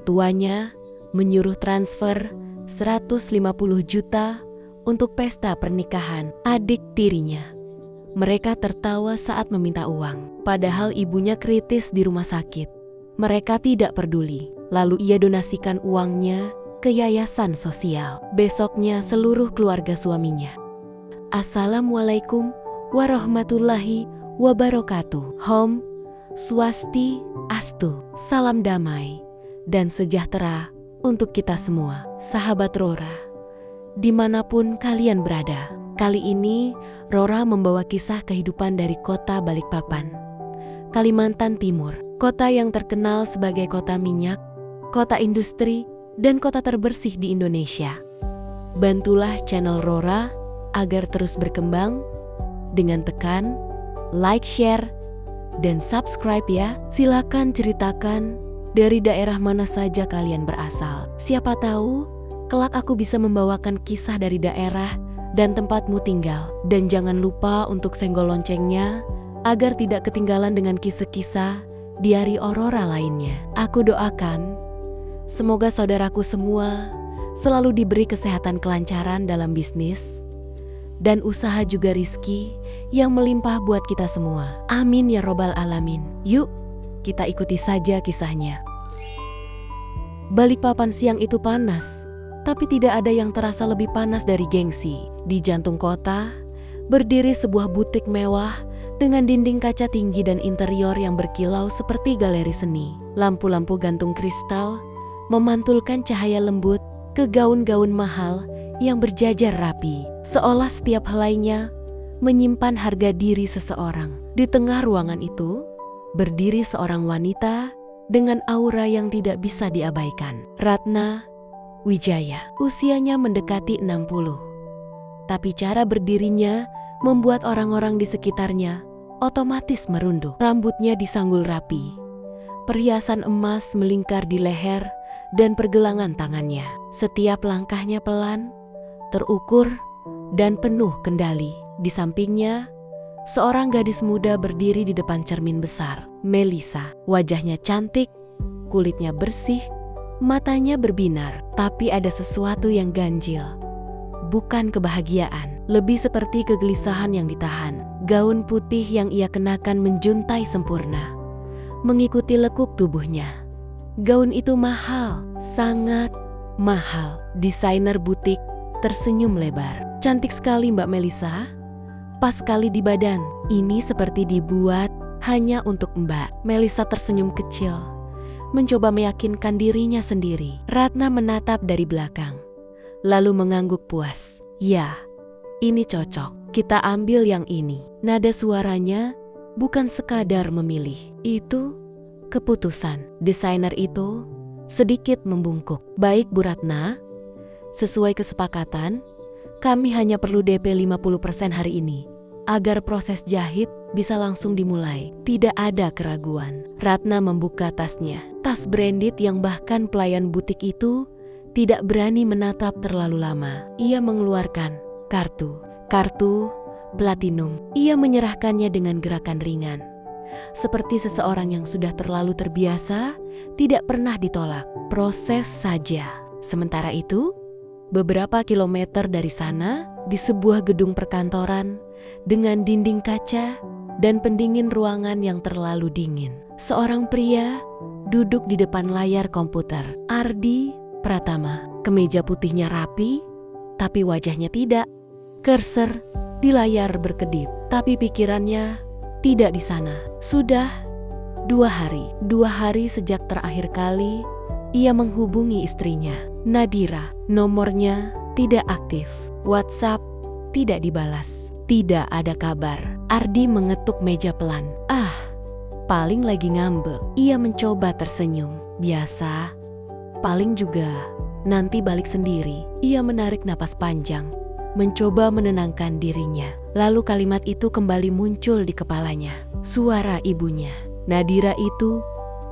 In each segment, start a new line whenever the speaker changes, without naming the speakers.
tuanya menyuruh transfer 150 juta untuk pesta pernikahan adik tirinya. Mereka tertawa saat meminta uang, padahal ibunya kritis di rumah sakit. Mereka tidak peduli. Lalu ia donasikan uangnya ke yayasan sosial. Besoknya seluruh keluarga suaminya. Assalamualaikum warahmatullahi wabarakatuh. Om Swasti Astu. Salam damai dan sejahtera untuk kita semua. Sahabat Rora, dimanapun kalian berada. Kali ini Rora membawa kisah kehidupan dari kota Balikpapan, Kalimantan Timur. Kota yang terkenal sebagai kota minyak, kota industri, dan kota terbersih di Indonesia. Bantulah channel Rora agar terus berkembang dengan tekan like, share, dan subscribe ya. Silakan ceritakan dari daerah mana saja kalian berasal. Siapa tahu kelak aku bisa membawakan kisah dari daerah dan tempatmu tinggal. Dan jangan lupa untuk senggol loncengnya agar tidak ketinggalan dengan kisah-kisah diari Aurora lainnya. Aku doakan semoga saudaraku semua selalu diberi kesehatan kelancaran dalam bisnis dan usaha, juga rizki yang melimpah buat kita semua. Amin ya robbal alamin. Yuk, kita ikuti saja kisahnya. Balikpapan siang itu panas, tapi tidak ada yang terasa lebih panas dari gengsi. Di jantung kota, berdiri sebuah butik mewah dengan dinding kaca tinggi dan interior yang berkilau seperti galeri seni. Lampu-lampu gantung kristal memantulkan cahaya lembut ke gaun-gaun mahal yang berjajar rapi, seolah setiap helainya menyimpan harga diri seseorang. Di tengah ruangan itu, berdiri seorang wanita dengan aura yang tidak bisa diabaikan. Ratna Wijaya. Usianya mendekati 60. Tapi cara berdirinya membuat orang-orang di sekitarnya otomatis merunduk. Rambutnya disanggul rapi, perhiasan emas melingkar di leher dan pergelangan tangannya. Setiap langkahnya pelan, terukur, dan penuh kendali. Di sampingnya, seorang gadis muda berdiri di depan cermin besar. Melisa. Wajahnya cantik, kulitnya bersih, matanya berbinar. Tapi ada sesuatu yang ganjil. Bukan kebahagiaan, lebih seperti kegelisahan yang ditahan. Gaun putih yang ia kenakan menjuntai sempurna, mengikuti lekuk tubuhnya. Gaun itu mahal, sangat mahal. Desainer butik tersenyum lebar. Cantik sekali Mbak Melisa, pas sekali di badan. Ini seperti dibuat hanya untuk Mbak. Melisa tersenyum kecil, mencoba meyakinkan dirinya sendiri. Ratna menatap dari belakang, lalu mengangguk puas. Ya, ini cocok. Kita ambil yang ini. Nada suaranya bukan sekadar memilih. Itu keputusan. Desainer itu sedikit membungkuk. Baik Bu Ratna, sesuai kesepakatan, kami hanya perlu DP 50% hari ini, agar proses jahit bisa langsung dimulai. Tidak ada keraguan. Ratna membuka tasnya. Tas branded yang bahkan pelayan butik itu tidak berani menatap terlalu lama. Ia mengeluarkan kartu platinum. Ia menyerahkannya dengan gerakan ringan, seperti seseorang yang sudah terlalu terbiasa, tidak pernah ditolak. Proses saja. Sementara itu, beberapa kilometer dari sana, di sebuah gedung perkantoran dengan dinding kaca dan pendingin ruangan yang terlalu dingin, seorang pria duduk di depan layar komputer. Ardi Pratama. Kemeja putihnya rapi, tapi wajahnya tidak. Cursor di layar berkedip, tapi pikirannya tidak di sana. Sudah 2 hari sejak terakhir kali ia menghubungi istrinya, Nadira. Nomornya tidak aktif, WhatsApp tidak dibalas, tidak ada kabar. Ardi mengetuk meja pelan. Paling lagi ngambek. Ia mencoba tersenyum. Biasa, paling juga nanti balik sendiri. Ia menarik napas panjang, mencoba menenangkan dirinya. Lalu kalimat itu kembali muncul di kepalanya. Suara ibunya. Nadira itu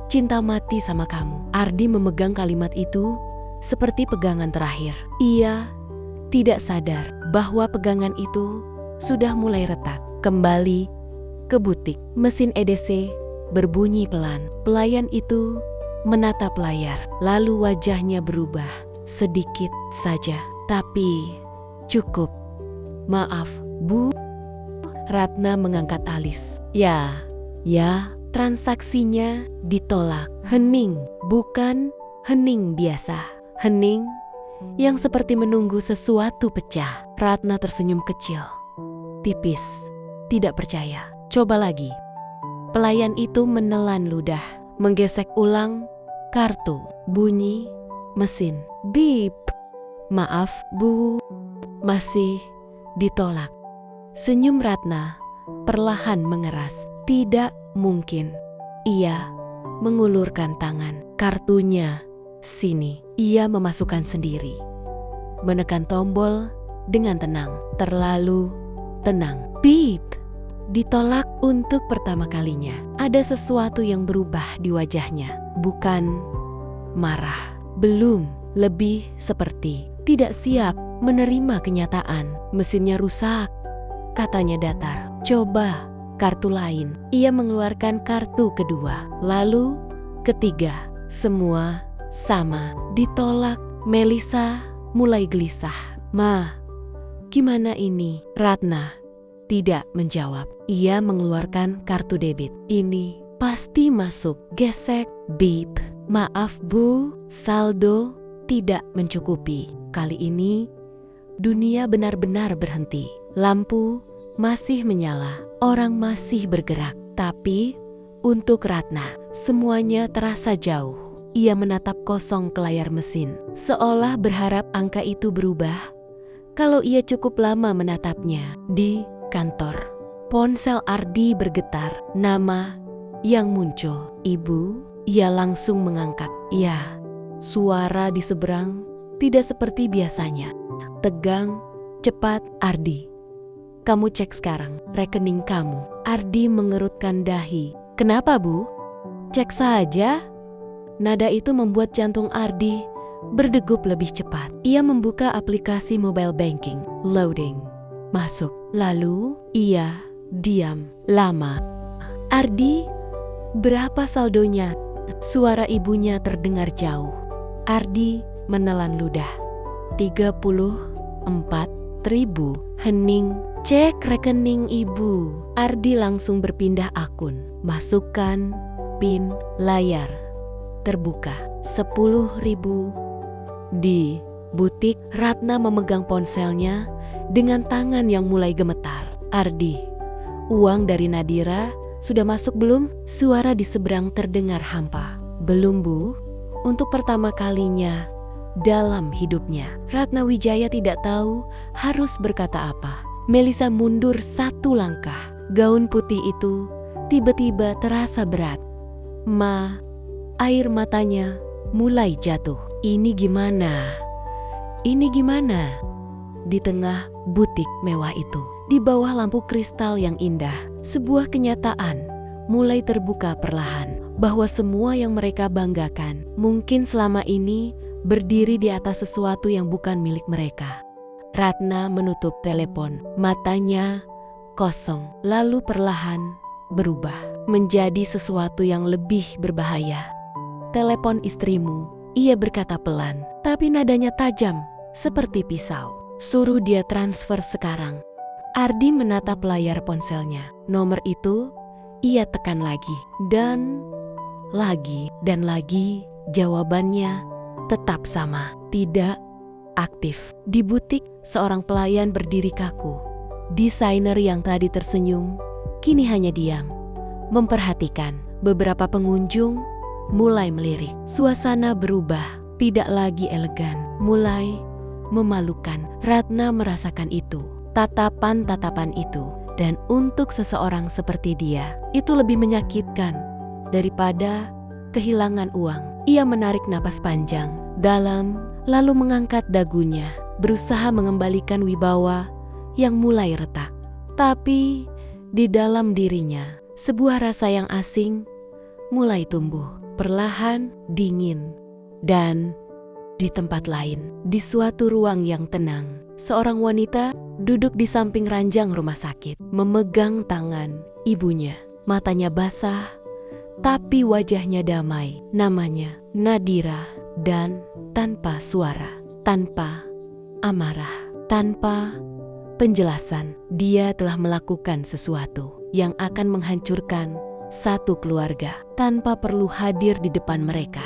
cinta mati sama kamu. Ardi memegang kalimat itu seperti pegangan terakhir. Ia tidak sadar bahwa pegangan itu sudah mulai retak. Kembali ke butik. Mesin EDC berbunyi pelan. Pelayan itu menatap layar. Lalu wajahnya berubah sedikit saja. Tapi cukup. Maaf, Bu. Ratna mengangkat alis. Ya, transaksinya ditolak. Hening, bukan hening biasa. Hening yang seperti menunggu sesuatu pecah. Ratna tersenyum kecil, tipis, tidak percaya. Coba lagi. Pelayan itu menelan ludah, menggesek ulang kartu. Bunyi mesin. Bip. Maaf, Bu. Masih ditolak. Senyum Ratna perlahan mengeras. Tidak mungkin. Ia mengulurkan tangan. Kartunya sini. Ia memasukkan sendiri. Menekan tombol dengan tenang. Terlalu tenang. Bip. Ditolak untuk pertama kalinya. Ada sesuatu yang berubah di wajahnya. Bukan marah. Belum. Lebih seperti tidak siap menerima kenyataan. Mesinnya rusak, katanya datar. Coba kartu lain. Ia mengeluarkan kartu kedua. Lalu ketiga. Semua sama. Ditolak. Melisa mulai gelisah. Ma, gimana ini? Ratna tidak menjawab. Ia mengeluarkan kartu debit. Ini pasti masuk. Gesek. Bip. Maaf, Bu. Saldo tidak mencukupi. Kali ini dunia benar-benar berhenti. Lampu masih menyala. Orang masih bergerak. Tapi untuk Ratna semuanya terasa jauh. Ia menatap kosong ke layar mesin, seolah berharap angka itu berubah kalau ia cukup lama menatapnya. Di kantor, ponsel Ardi bergetar. Nama yang muncul. Ibu. Ia langsung mengangkat. Ya. Suara di seberang tidak seperti biasanya. Tegang, cepat. Ardi, kamu cek sekarang rekening kamu. Ardi mengerutkan dahi. Kenapa, Bu? Cek saja. Nada itu membuat jantung Ardi berdegup lebih cepat. Ia membuka aplikasi mobile banking. Loading. Masuk. Lalu ia diam lama. Ardi, berapa saldonya? Suara ibunya terdengar jauh. Ardi menelan ludah. 34.000. Hening. Cek rekening ibu. Ardi langsung berpindah akun. Masukkan PIN. Layar terbuka. 10.000. Di butik, Ratna memegang ponselnya dengan tangan yang mulai gemetar. Ardi, uang dari Nadira sudah masuk belum? Suara di seberang terdengar hampa. Belum, Bu. Untuk pertama kalinya dalam hidupnya, Ratna Wijaya tidak tahu harus berkata apa. Melisa mundur satu langkah. Gaun putih itu tiba-tiba terasa berat. Ma, air matanya mulai jatuh. Ini gimana? Ini gimana? Di tengah butik mewah itu, di bawah lampu kristal yang indah, sebuah kenyataan mulai terbuka perlahan. Bahwa semua yang mereka banggakan mungkin selama ini berdiri di atas sesuatu yang bukan milik mereka. Ratna menutup telepon. Matanya kosong. Lalu perlahan berubah menjadi sesuatu yang lebih berbahaya. Telepon istrimu, ia berkata pelan, tapi nadanya tajam seperti pisau. Suruh dia transfer sekarang. Ardi menatap layar ponselnya. Nomor itu ia tekan lagi dan lagi dan lagi. Jawabannya tetap sama, tidak aktif. Di butik, seorang pelayan berdiri kaku. Desainer yang tadi tersenyum kini hanya diam, memperhatikan. Beberapa pengunjung mulai melirik. Suasana berubah, tidak lagi elegan, mulai memalukan. Ratna merasakan itu, tatapan-tatapan itu, dan untuk seseorang seperti dia, itu lebih menyakitkan daripada kehilangan uang. Ia menarik napas panjang, dalam, lalu mengangkat dagunya, berusaha mengembalikan wibawa yang mulai retak. Tapi di dalam dirinya, sebuah rasa yang asing mulai tumbuh, perlahan, dingin. Dan di tempat lain, di suatu ruang yang tenang, seorang wanita duduk di samping ranjang rumah sakit, memegang tangan ibunya. Matanya basah, tapi wajahnya damai. Namanya Nadira, dan tanpa suara, tanpa amarah, tanpa penjelasan, dia telah melakukan sesuatu yang akan menghancurkan satu keluarga tanpa perlu hadir di depan mereka.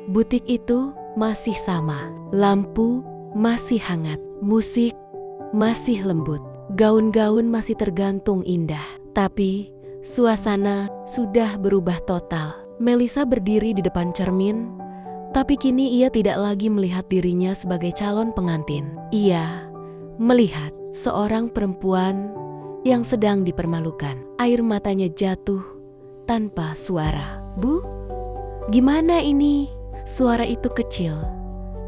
Butik itu masih sama, lampu masih hangat, musik masih lembut, gaun-gaun masih tergantung indah, tapi suasana sudah berubah total. Melissa berdiri di depan cermin, tapi kini ia tidak lagi melihat dirinya sebagai calon pengantin. Ia melihat seorang perempuan yang sedang dipermalukan. Air matanya jatuh tanpa suara. "Bu, gimana ini?" Suara itu kecil,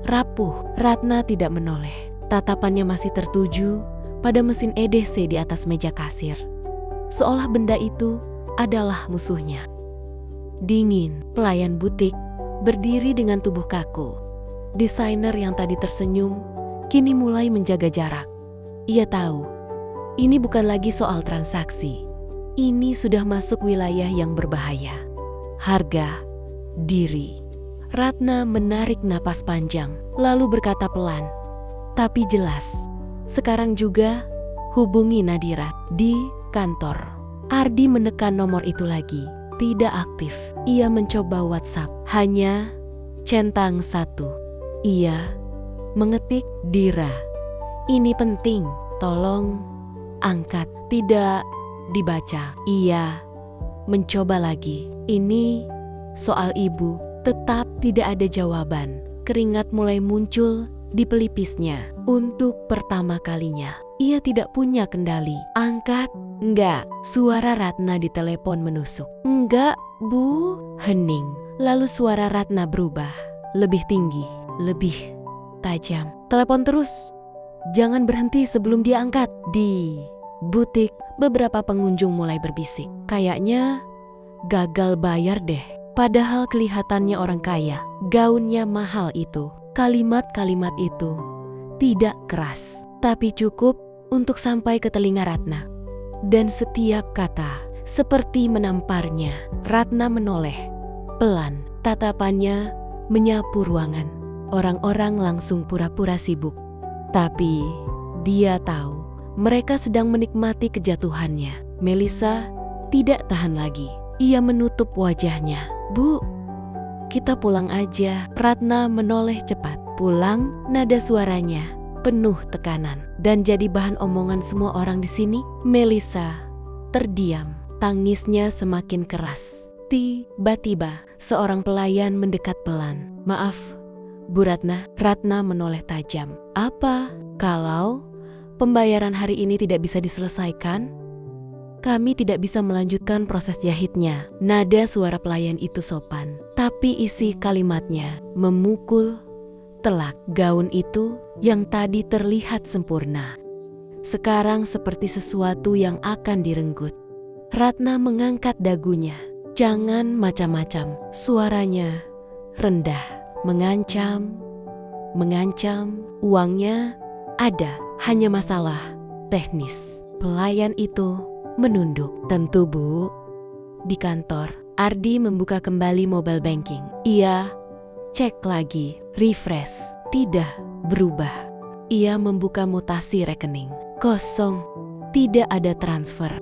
rapuh. Ratna tidak menoleh. Tatapannya masih tertuju pada mesin EDC di atas meja kasir. Seolah benda itu adalah musuhnya. Dingin, pelayan butik berdiri dengan tubuh kaku. Desainer yang tadi tersenyum kini mulai menjaga jarak. Ia tahu, ini bukan lagi soal transaksi. Ini sudah masuk wilayah yang berbahaya. Harga diri. Ratna menarik napas panjang, lalu berkata pelan, tapi jelas. "Sekarang juga hubungi Nadira di kantor." Ardi menekan nomor itu lagi. Tidak aktif. Ia mencoba WhatsApp. Hanya centang 1. Ia mengetik, "Dira, ini penting. Tolong angkat." Tidak dibaca. Ia mencoba lagi. "Ini soal ibu." Tetap tidak ada jawaban. Keringat mulai muncul di pelipisnya. Untuk pertama kalinya, ia tidak punya kendali. "Angkat." "Enggak." Suara Ratna di telepon menusuk. "Enggak, Bu." Hening. Lalu suara Ratna berubah. Lebih tinggi, lebih tajam. "Telepon terus. Jangan berhenti sebelum dia angkat." Di butik, beberapa pengunjung mulai berbisik. "Kayaknya gagal bayar deh." Padahal kelihatannya orang kaya. Gaunnya mahal itu. Kalimat-kalimat itu tidak keras, tapi cukup untuk sampai ke telinga Ratna. Dan setiap kata seperti menamparnya. Ratna menoleh. Pelan, tatapannya menyapu ruangan. Orang-orang langsung pura-pura sibuk. Tapi dia tahu mereka sedang menikmati kejatuhannya. Melissa tidak tahan lagi. Ia menutup wajahnya. "Bu, kita pulang aja." Ratna menoleh cepat. "Pulang?" Nada suaranya penuh tekanan dan jadi bahan omongan semua orang di sini. Melissa terdiam. Tangisnya semakin keras. Tiba-tiba seorang pelayan mendekat pelan. "Maaf, Bu Ratna." Ratna menoleh tajam. "Apa? Kalau pembayaran hari ini tidak bisa diselesaikan, kami tidak bisa melanjutkan proses jahitnya." Nada suara pelayan itu sopan, tapi isi kalimatnya memukul telak. Gaun itu yang tadi terlihat sempurna, sekarang seperti sesuatu yang akan direnggut. Ratna mengangkat dagunya. "Jangan macam-macam." Suaranya rendah, mengancam. "Uangnya ada, hanya masalah teknis." Pelayan itu menunduk. "Tentu, Bu." Di kantor, Ardi membuka kembali mobile banking. Ia cek lagi, refresh, tidak berubah. Ia membuka mutasi rekening. Kosong, tidak ada transfer,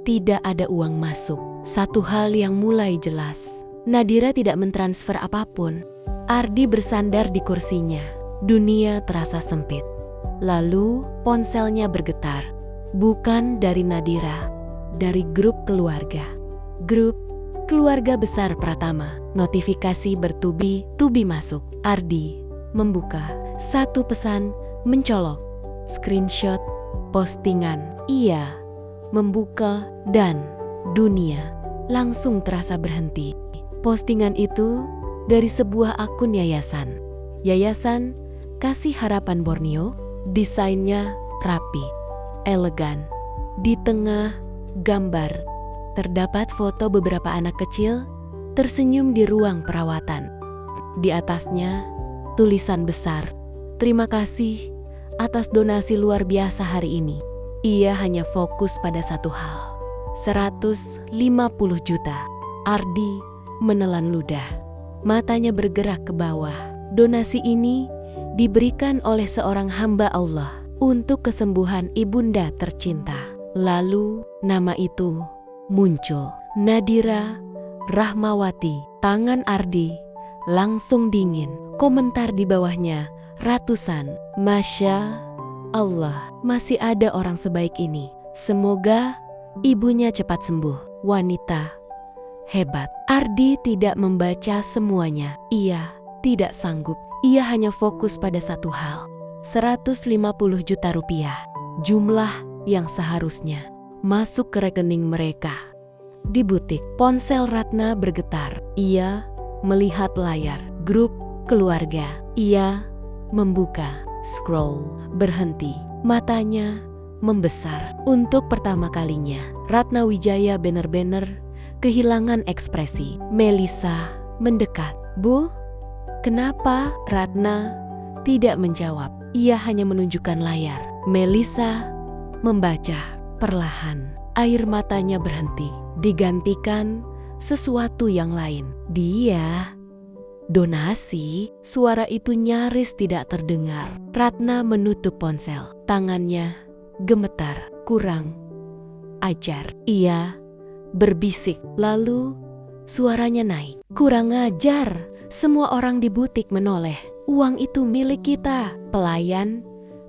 tidak ada uang masuk. Satu hal yang mulai jelas, Nadira tidak mentransfer apapun. Ardi bersandar di kursinya. Dunia terasa sempit. Lalu ponselnya bergetar. Bukan dari Nadira, dari grup keluarga. Grup keluarga besar Pratama. Notifikasi bertubi-tubi masuk. Ardi membuka. Satu pesan mencolok. Screenshot postingan. Ia membuka dan dunia langsung terasa berhenti. Postingan itu dari sebuah akun yayasan. Yayasan Kasih Harapan Borneo. Desainnya rapi, elegan. Di tengah gambar terdapat foto beberapa anak kecil tersenyum di ruang perawatan. Di atasnya tulisan besar, "Terima kasih atas donasi luar biasa hari ini." Ia hanya fokus pada satu hal, 150 juta. Ardi menelan ludah. Matanya bergerak ke bawah. Donasi ini diberikan oleh seorang hamba Allah untuk kesembuhan ibunda tercinta. Lalu nama itu muncul. Nadira Rahmawati. Tangan Ardi langsung dingin. Komentar di bawahnya ratusan. Masya Allah, masih ada orang sebaik ini. Semoga ibunya cepat sembuh. Wanita hebat. Ardi tidak membaca semuanya. Ia tidak sanggup. Ia hanya fokus pada satu hal. 150 juta rupiah. Jumlah yang seharusnya masuk ke rekening mereka. Di butik, ponsel Ratna bergetar. Ia melihat layar grup keluarga. Ia membuka, scroll, berhenti. Matanya membesar. Untuk pertama kalinya, Ratna Wijaya benar-benar kehilangan ekspresi. Melisa mendekat. Bu, kenapa? Ratna tidak menjawab. Ia hanya menunjukkan layar. Melisa membaca perlahan. Air matanya berhenti, digantikan sesuatu yang lain. Dia donasi. Suara itu nyaris tidak terdengar. Ratna menutup ponsel. Tangannya gemetar. Kurang ajar. Ia berbisik. Lalu suaranya naik. Kurang ajar. Semua orang di butik menoleh. Uang itu milik kita. Pelayan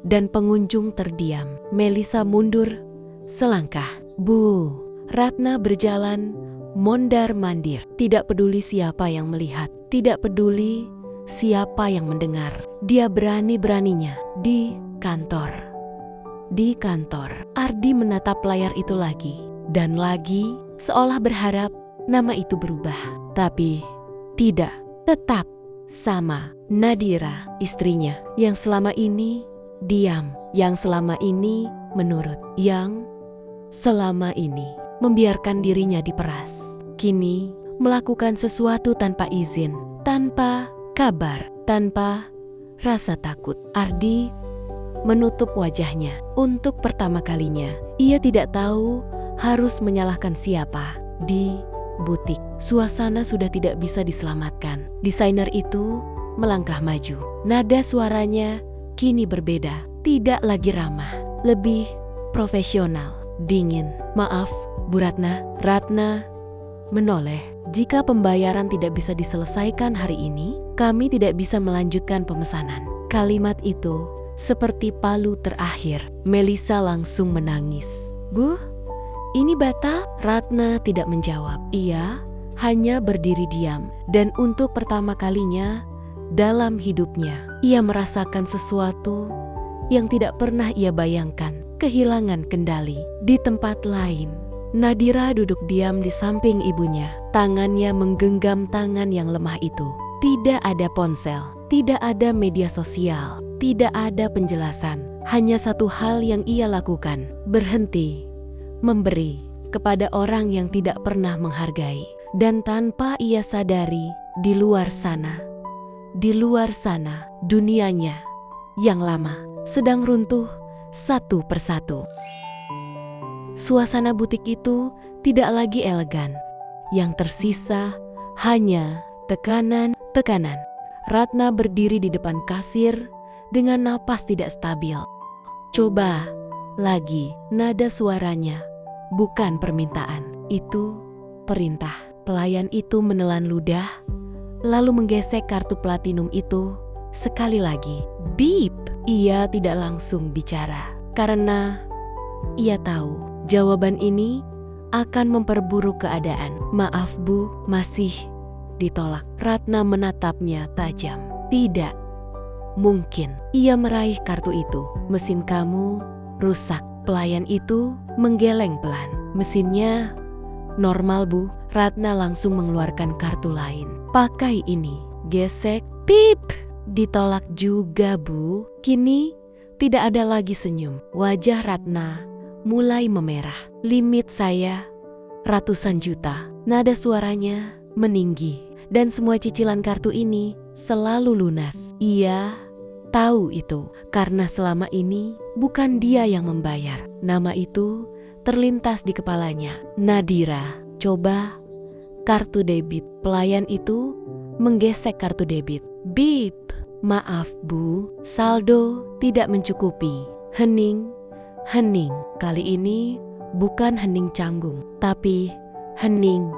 dan pengunjung terdiam. Melisa mundur selangkah. Bu, Ratna berjalan mondar-mandir. Tidak peduli siapa yang melihat. Tidak peduli siapa yang mendengar. Dia berani-beraninya di kantor. Di kantor, Ardi menatap layar itu lagi dan lagi, seolah berharap nama itu berubah. Tapi tidak, tetap sama. Nadira, istrinya, yang selama ini diam, yang selama ini menurut, yang selama ini membiarkan dirinya diperas, kini melakukan sesuatu tanpa izin, tanpa kabar, tanpa rasa takut. Ardi menutup wajahnya. Untuk pertama kalinya, ia tidak tahu harus menyalahkan siapa. Di butik, suasana sudah tidak bisa diselamatkan. Desainer itu melangkah maju. Nada suaranya kini berbeda, tidak lagi ramah, lebih profesional, dingin. Maaf, Bu Ratna. Ratna menoleh. Jika pembayaran tidak bisa diselesaikan hari ini, kami tidak bisa melanjutkan pemesanan. Kalimat itu seperti palu terakhir. Melisa langsung menangis. Bu, ini batal? Ratna tidak menjawab. Ia hanya berdiri diam. Dan untuk pertama kalinya dalam hidupnya, ia merasakan sesuatu yang tidak pernah ia bayangkan. Kehilangan kendali. Di tempat lain, Nadira duduk diam di samping ibunya. Tangannya menggenggam tangan yang lemah itu. Tidak ada ponsel, tidak ada media sosial, tidak ada penjelasan. Hanya satu hal yang ia lakukan, berhenti, memberi kepada orang yang tidak pernah menghargai. Dan tanpa ia sadari, di luar sana, dunianya yang lama sedang runtuh satu persatu. Suasana butik itu tidak lagi elegan. Yang tersisa hanya tekanan. Ratna berdiri di depan kasir dengan napas tidak stabil. Coba lagi. Nada suaranya bukan permintaan, itu perintah. Pelayan itu menelan ludah, lalu menggesek kartu platinum itu sekali lagi. Beep. Ia tidak langsung bicara karena ia tahu jawaban ini akan memperburuk keadaan. Maaf Bu, masih ditolak. Ratna menatapnya tajam. Tidak mungkin. Ia meraih kartu itu. Mesin kamu rusak. Pelayan itu menggeleng pelan. Mesinnya normal Bu. Ratna langsung mengeluarkan kartu lain. Pakai ini. Gesek. Pip. Ditolak juga Bu. Kini tidak ada lagi senyum. Wajah Ratna mulai memerah. Limit saya ratusan juta. Nada suaranya meninggi. Dan semua cicilan kartu ini selalu lunas. Ia tahu itu karena selama ini bukan dia yang membayar. Nama itu terlintas di kepalanya. Nadira, coba kartu debit. Pelayan itu menggesek kartu debit. Bip, maaf Bu, saldo tidak mencukupi. Hening, hening. Kali ini bukan hening canggung, tapi hening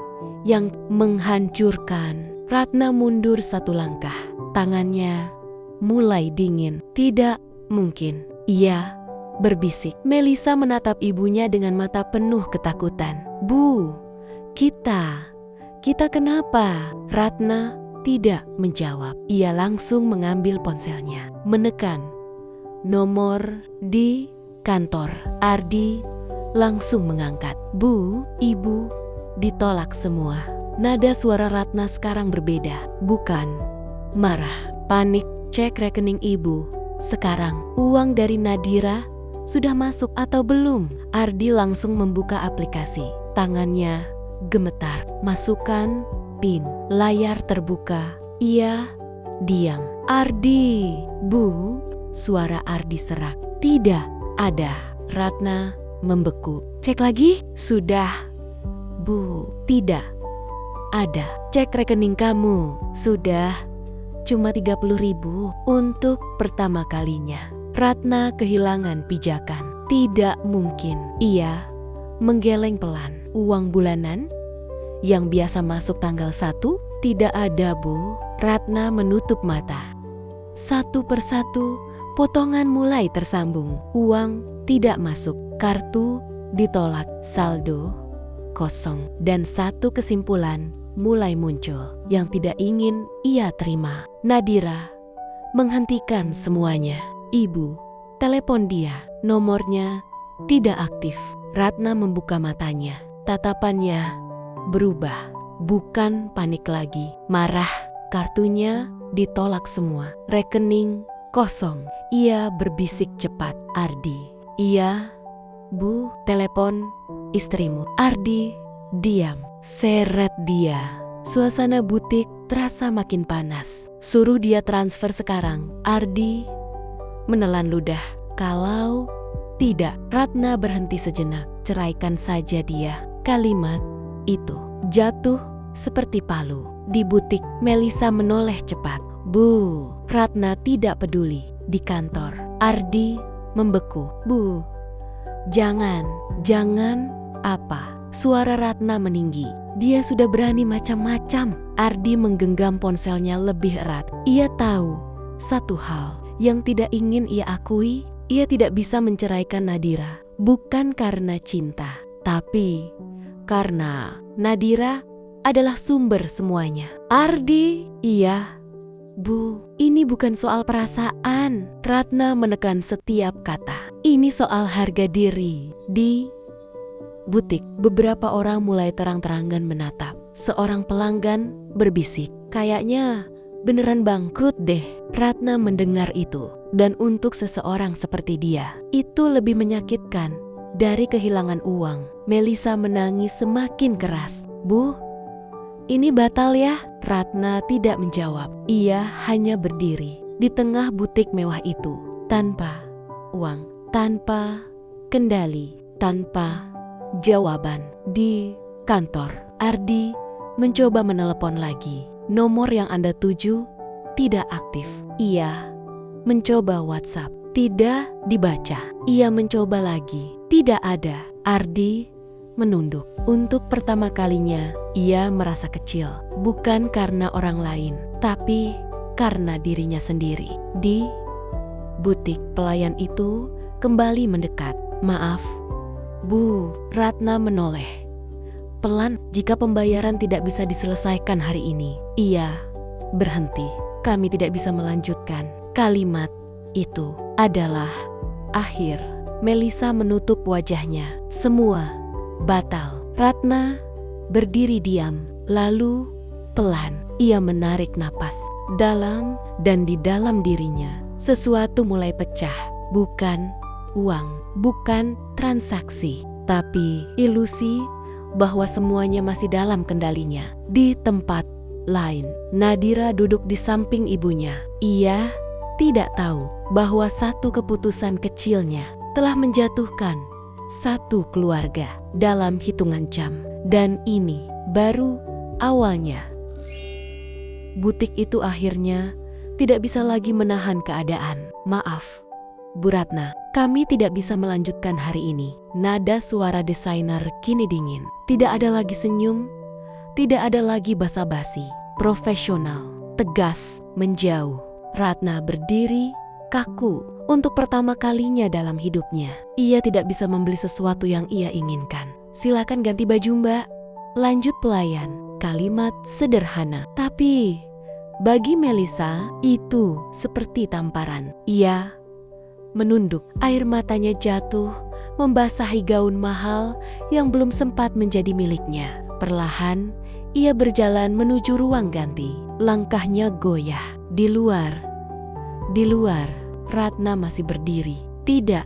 yang menghancurkan. Ratna mundur satu langkah. Tangannya mulai dingin. Tidak mungkin. Ia berbisik. Melisa menatap ibunya dengan mata penuh ketakutan. Bu, kita kenapa? Ratna tidak menjawab. Ia langsung mengambil ponselnya, menekan nomor di kantor. Ardi langsung mengangkat. Bu, ibu, ditolak semua. Nada suara Ratna sekarang berbeda. Bukan marah, panik. Cek rekening ibu. Sekarang, uang dari Nadira sudah masuk atau belum? Ardi langsung membuka aplikasi. Tangannya gemetar. Masukkan PIN. Layar terbuka. Ia diam. Ardi, Bu. Suara Ardi serak. Tidak ada. Ratna membeku. Cek lagi. Sudah. Bu, tidak ada. Cek rekening kamu. Sudah. Cuma 30.000 untuk pertama kalinya. Ratna kehilangan pijakan. Tidak mungkin. Ia menggeleng pelan. Uang bulanan yang biasa masuk tanggal 1 tidak ada, Bu. Ratna menutup mata. Satu persatu potongan mulai tersambung. Uang tidak masuk. Kartu ditolak. Saldo kosong. Dan satu kesimpulan mulai muncul yang tidak ingin ia terima. Nadira menghentikan semuanya. Ibu, telepon dia. Nomornya tidak aktif. Ratna membuka matanya. Tatapannya berubah. Bukan panik lagi. Marah. Kartunya ditolak semua. Rekening kosong. Ia berbisik cepat. Ardi. Iya, Bu, telepon istrimu. Ardi diam. Seret dia. Suasana butik terasa makin panas. Suruh dia transfer sekarang. Ardi menelan ludah. Kalau tidak, Ratna berhenti sejenak. Ceraikan saja dia. Kalimat itu jatuh seperti palu. Di butik, Melisa menoleh cepat. Bu, Ratna tidak peduli. Di kantor, Ardi membeku. Bu, jangan apa? Suara Ratna meninggi. Dia sudah berani macam-macam. Ardi menggenggam ponselnya lebih erat. Ia tahu satu hal yang tidak ingin ia akui. Ia tidak bisa menceraikan Nadira. Bukan karena cinta, tapi karena Nadira adalah sumber semuanya. Ardi, iya. Bu, ini bukan soal perasaan. Ratna menekan setiap kata. Ini soal harga diri. Di butik, beberapa orang mulai terang-terangan menatap. Seorang pelanggan berbisik, kayaknya beneran bangkrut deh. Ratna mendengar itu, dan untuk seseorang seperti dia, itu lebih menyakitkan dari kehilangan uang. Melisa menangis semakin keras. Bu, ini batal ya? Ratna tidak menjawab. Ia hanya berdiri di tengah butik mewah itu, tanpa uang, tanpa kendali, tanpa jawaban. Di kantor, Ardi mencoba menelepon lagi. Nomor yang Anda tuju tidak aktif. Ia mencoba WhatsApp, tidak dibaca. Ia mencoba lagi, tidak ada. Ardi menunduk. Untuk pertama kalinya, ia merasa kecil. Bukan karena orang lain, tapi karena dirinya sendiri. Di butik, pelayan itu kembali mendekat. Maaf, Bu. Ratna menoleh pelan. Jika pembayaran tidak bisa diselesaikan hari ini, ia berhenti. Kami tidak bisa melanjutkan. Kalimat itu adalah akhir. Melisa menutup wajahnya. Semua batal. Ratna berdiri diam. Lalu pelan ia menarik napas dalam, dan di dalam dirinya sesuatu mulai pecah. Bukan uang, bukan transaksi, tapi ilusi bahwa semuanya masih dalam kendalinya. Di tempat lain, Nadira duduk di samping ibunya. Ia tidak tahu bahwa satu keputusan kecilnya telah menjatuhkan satu keluarga dalam hitungan jam. Dan ini baru awalnya. Butik itu akhirnya tidak bisa lagi menahan keadaan. "Maaf, Bu Ratna, kami tidak bisa melanjutkan hari ini." Nada suara desainer kini dingin. Tidak ada lagi senyum, tidak ada lagi basa-basi. Profesional, tegas, menjauh. Ratna berdiri, kaku. Untuk pertama kalinya dalam hidupnya, ia tidak bisa membeli sesuatu yang ia inginkan. "Silakan ganti baju, Mbak," lanjut pelayan. Kalimat sederhana, tapi bagi Melisa itu seperti tamparan. Ia menunduk, air matanya jatuh, membasahi gaun mahal yang belum sempat menjadi miliknya. Perlahan, ia berjalan menuju ruang ganti. Langkahnya goyah. Di luar, Ratna masih berdiri. Tidak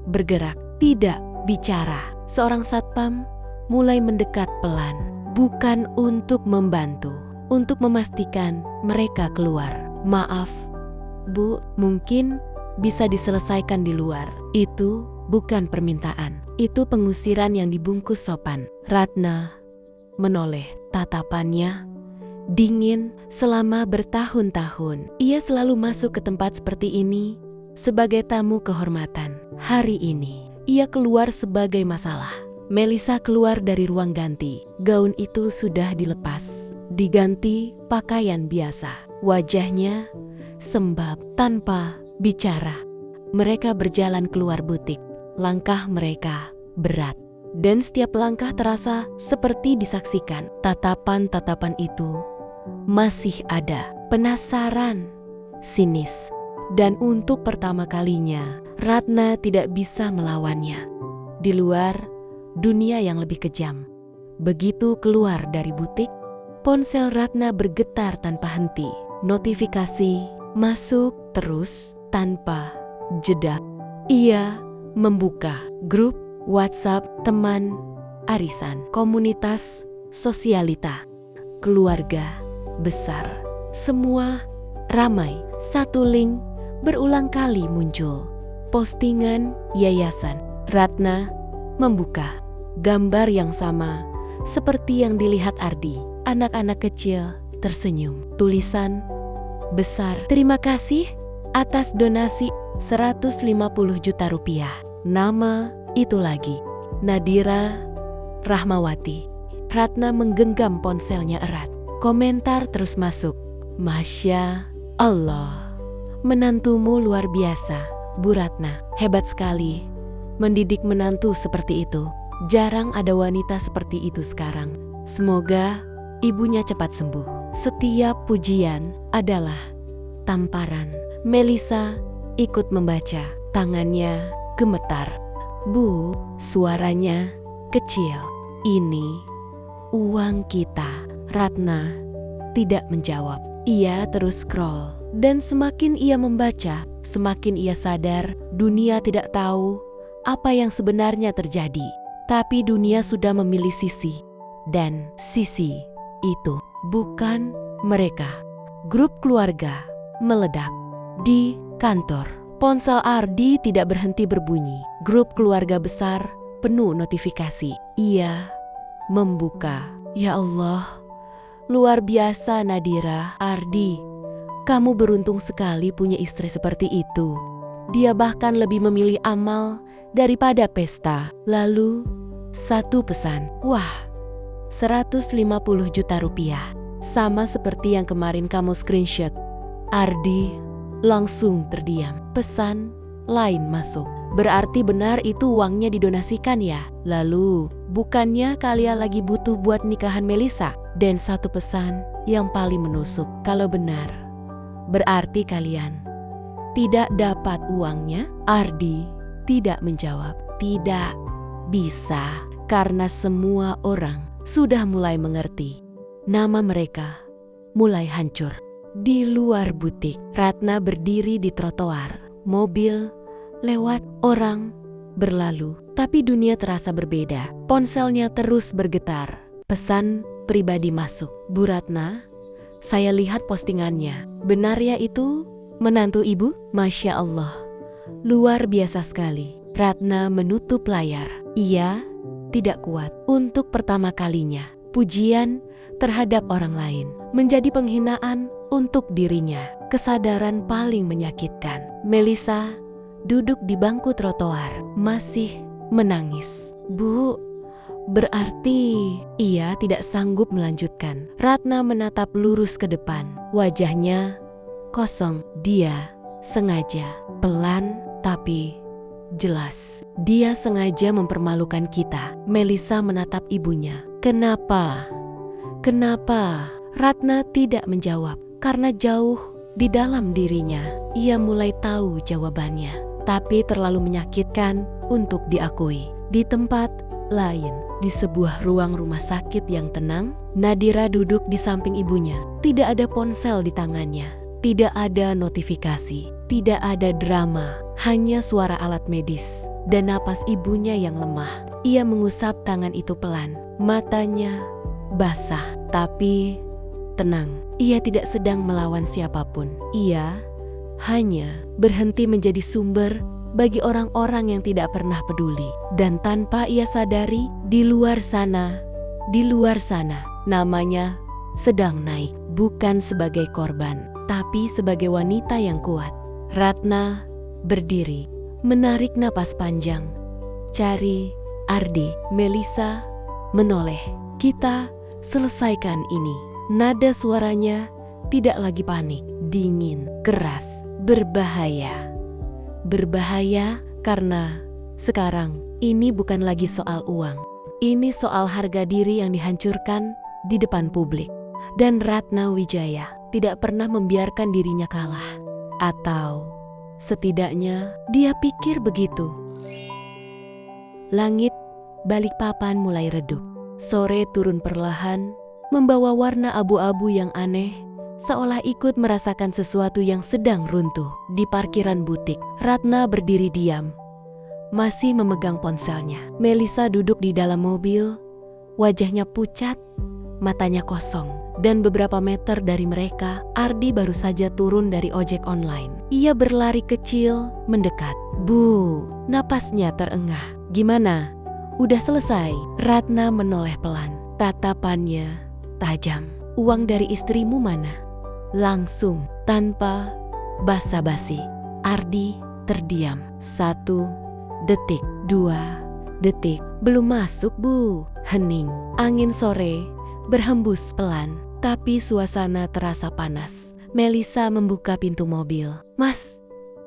bergerak, tidak bicara. Seorang satpam mulai mendekat pelan. Bukan untuk membantu, untuk memastikan mereka keluar. "Maaf, Bu, mungkin bisa diselesaikan di luar." Itu bukan permintaan, itu pengusiran yang dibungkus sopan. Ratna menoleh, tatapannya dingin. Selama bertahun-tahun ia selalu masuk ke tempat seperti ini sebagai tamu kehormatan. Hari ini ia keluar sebagai masalah. Melisa keluar dari ruang ganti. Gaun itu sudah dilepas, diganti pakaian biasa. Wajahnya sembab tanpa bicara. Mereka berjalan keluar butik. Langkah mereka berat, dan setiap langkah terasa seperti disaksikan. Tatapan-tatapan itu masih ada. Penasaran, sinis, dan untuk pertama kalinya Ratna tidak bisa melawannya. Di luar, dunia yang lebih kejam. Begitu keluar dari butik, ponsel Ratna bergetar tanpa henti. Notifikasi masuk terus tanpa jeda. Ia membuka grup WhatsApp teman arisan, komunitas sosialita, keluarga besar. Semua ramai. Satu link berulang kali muncul. Postingan yayasan. Ratna membuka gambar yang sama seperti yang dilihat Ardi. Anak-anak kecil tersenyum. Tulisan besar, "Terima kasih atas donasi 150 juta rupiah." Nama itu lagi, Nadira Rahmawati. Ratna menggenggam ponselnya erat. Komentar terus masuk. "Masya Allah, menantumu luar biasa, Bu Ratna. Hebat sekali mendidik menantu seperti itu. Jarang ada wanita seperti itu sekarang. Semoga ibunya cepat sembuh." Setiap pujian adalah tamparan. Melisa ikut membaca. Tangannya gemetar. "Bu," suaranya kecil, "ini uang kita." Ratna tidak menjawab. Ia terus scroll. Dan semakin ia membaca, semakin ia sadar dunia tidak tahu apa yang sebenarnya terjadi. Tapi dunia sudah memilih sisi. Dan sisi itu bukan mereka. Grup keluarga meledak. Di kantor, ponsel Ardi tidak berhenti berbunyi. Grup keluarga besar penuh notifikasi. Ia membuka. "Ya Allah, luar biasa Nadira. Ardi, kamu beruntung sekali punya istri seperti itu. Dia bahkan lebih memilih amal daripada pesta." Lalu satu pesan. "Wah, 150 juta rupiah. Sama seperti yang kemarin kamu screenshot." Ardi langsung terdiam. Pesan lain masuk. "Berarti benar itu uangnya didonasikan ya? Lalu, bukannya kalian lagi butuh buat nikahan Melisa?" Dan satu pesan yang paling menusuk. "Kalau benar, berarti kalian tidak dapat uangnya?" Ardi tidak menjawab. Tidak bisa, karena semua orang sudah mulai mengerti. Nama mereka mulai hancur. Di luar butik, Ratna berdiri di trotoar. Mobil lewat, orang berlalu. Tapi dunia terasa berbeda. Ponselnya terus bergetar. Pesan pribadi masuk. "Bu Ratna, saya lihat postingannya. Benar ya itu menantu ibu? Masya Allah, luar biasa sekali." Ratna menutup layar. Ia tidak kuat. Untuk pertama kalinya, pujian terhadap orang lain menjadi penghinaan untuk dirinya. Kesadaran paling menyakitkan. Melissa duduk di bangku trotoar, masih menangis. Bu, berarti ia tidak sanggup melanjutkan. Ratna menatap lurus ke depan. Wajahnya kosong. Dia sengaja, pelan tapi jelas. Dia sengaja mempermalukan kita. Melissa menatap ibunya. Kenapa? Kenapa? Ratna tidak menjawab. Karena jauh di dalam dirinya, ia mulai tahu jawabannya. Tapi terlalu menyakitkan untuk diakui. Di tempat lain, di sebuah ruang rumah sakit yang tenang, Nadira duduk di samping ibunya. Tidak ada ponsel di tangannya. Tidak ada notifikasi. Tidak ada drama. Hanya suara alat medis dan napas ibunya yang lemah. Ia mengusap tangan itu pelan. Matanya basah, tapi tenang. Ia tidak sedang melawan siapapun. Ia hanya berhenti menjadi sumber bagi orang-orang yang tidak pernah peduli. Dan tanpa ia sadari, di luar sana, namanya sedang naik. Bukan sebagai korban, tapi sebagai wanita yang kuat. Ratna berdiri, menarik napas panjang. Cari Ardi. Melissa menoleh. Kita selesaikan ini. Nada suaranya tidak lagi panik, dingin, keras, berbahaya. Berbahaya karena sekarang ini bukan lagi soal uang. Ini soal harga diri yang dihancurkan di depan publik. Dan Ratna Wijaya tidak pernah membiarkan dirinya kalah. Atau setidaknya dia pikir begitu. Langit Balikpapan mulai redup. Sore turun perlahan, membawa warna abu-abu yang aneh, seolah ikut merasakan sesuatu yang sedang runtuh. Di parkiran butik, Ratna berdiri diam, masih memegang ponselnya. Melissa duduk di dalam mobil, wajahnya pucat, matanya kosong. Dan beberapa meter dari mereka, Ardi baru saja turun dari ojek online. Ia berlari kecil, mendekat. Bu, napasnya terengah. Gimana? Udah selesai? Ratna menoleh pelan. Tatapannya tajam. Uang dari istrimu mana? Langsung, tanpa basa-basi. Ardi terdiam. 1 detik, 2 detik. Belum masuk, Bu. Hening. Angin sore berhembus pelan, tapi suasana terasa panas. Melissa membuka pintu mobil. Mas,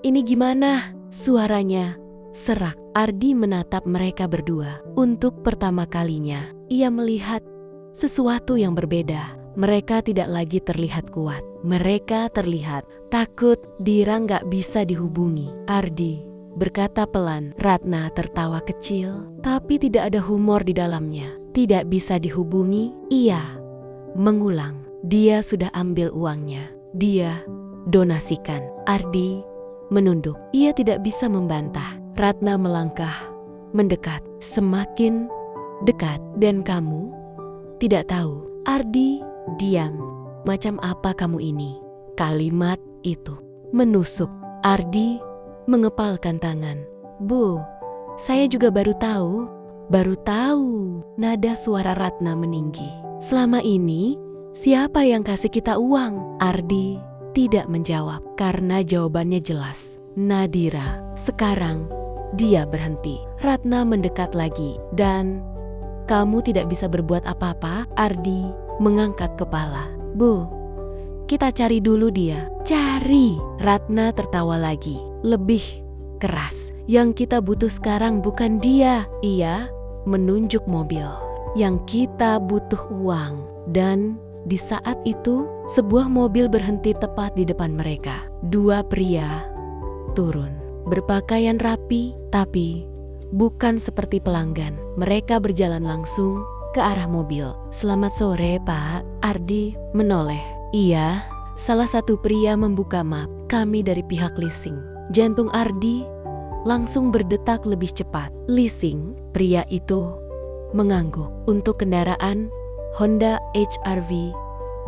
ini gimana? Suaranya serak. Ardi menatap mereka berdua. Untuk pertama kalinya, ia melihat sesuatu yang berbeda. Mereka tidak lagi terlihat kuat. Mereka terlihat takut. Dira nggak bisa dihubungi. Ardi berkata pelan. Ratna tertawa kecil, tapi tidak ada humor di dalamnya. Tidak bisa dihubungi. Ia mengulang. Dia sudah ambil uangnya. Dia donasikan. Ardi menunduk. Ia tidak bisa membantah. Ratna melangkah, mendekat, semakin dekat. Dan kamu tidak tahu. Ardi diam. Macam apa kamu ini? Kalimat itu menusuk. Ardi mengepalkan tangan. Bu, saya juga baru tahu. Baru tahu. Nada suara Ratna meninggi. Selama ini, siapa yang kasih kita uang? Ardi tidak menjawab karena jawabannya jelas. Nadira. Sekarang dia berhenti. Ratna mendekat lagi. Dan kamu tidak bisa berbuat apa-apa? Ardi mengangkat kepala. Bu, kita cari dulu dia. Cari. Ratna tertawa lagi. Lebih keras. Yang kita butuh sekarang bukan dia. Ia menunjuk mobil. Yang kita butuh uang. Dan di saat itu, sebuah mobil berhenti tepat di depan mereka. 2 pria turun. Berpakaian rapi, tapi bukan seperti pelanggan. Mereka berjalan langsung ke arah mobil. Selamat sore, Pak. Ardi menoleh. Iya, salah satu pria membuka map. Kami dari pihak leasing. Jantung Ardi langsung berdetak lebih cepat. Leasing? Pria itu mengangguk. Untuk kendaraan Honda HR-V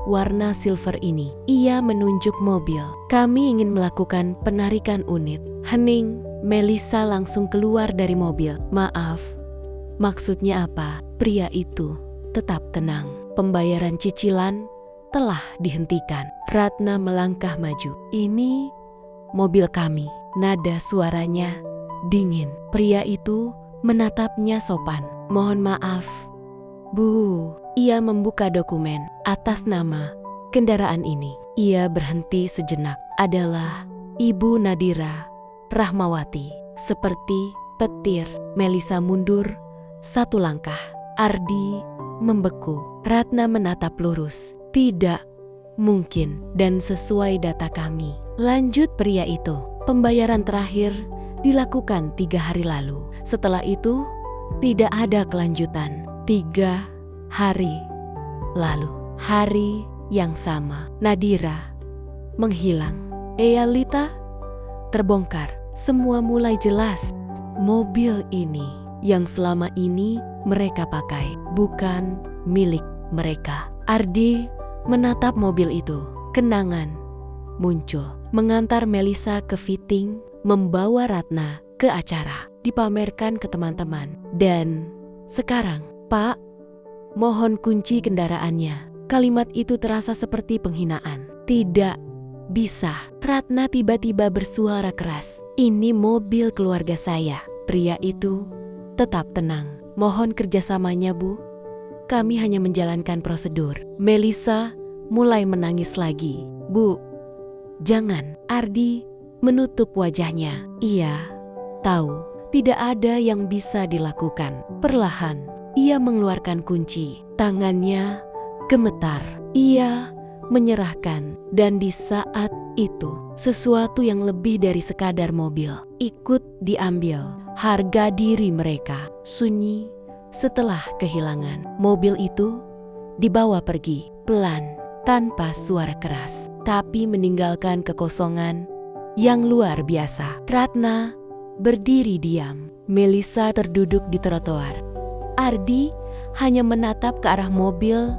warna silver ini. Ia menunjuk mobil. Kami ingin melakukan penarikan unit. Hening. Melissa langsung keluar dari mobil. Maaf, maksudnya apa? Pria itu tetap tenang. pembayaran cicilan telah dihentikan. Ratna melangkah maju. Ini mobil kami. Nada suaranya dingin. Pria itu menatapnya sopan. Mohon maaf, Bu. Ia membuka dokumen atas nama kendaraan ini. Ia berhenti sejenak. Adalah Ibu Nadira Rahmawati. Seperti petir, Melisa mundur satu langkah. Ardi membeku. Ratna menatap lurus. Tidak mungkin, dan sesuai data kami. Lanjut pria itu. Pembayaran terakhir dilakukan 3 hari lalu. Setelah itu tidak ada kelanjutan. 3 hari lalu, hari yang sama, Nadira menghilang. Eyalita terbongkar. Semua mulai jelas. Mobil ini yang selama ini mereka pakai bukan milik mereka. Ardi menatap mobil itu. Kenangan muncul. Mengantar Melisa ke fitting, membawa Ratna ke acara, dipamerkan ke teman-teman. Dan sekarang, Pak, mohon kunci kendaraannya. Kalimat itu terasa seperti penghinaan. Tidak bisa. Ratna tiba-tiba bersuara keras. Ini mobil keluarga saya. Pria itu tetap tenang. Mohon kerjasamanya, Bu. Kami hanya menjalankan prosedur. Melisa mulai menangis lagi. Bu, jangan. Ardi menutup wajahnya. Ia tahu tidak ada yang bisa dilakukan. Perlahan, ia mengeluarkan kunci. Tangannya gemetar. Ia menyerahkan, dan di saat itu sesuatu yang lebih dari sekadar mobil ikut diambil. Harga diri mereka sunyi setelah kehilangan. Mobil itu dibawa pergi pelan tanpa suara keras, tapi meninggalkan kekosongan yang luar biasa. Ratna berdiri diam. Melisa terduduk di trotoar. Ardi hanya menatap ke arah mobil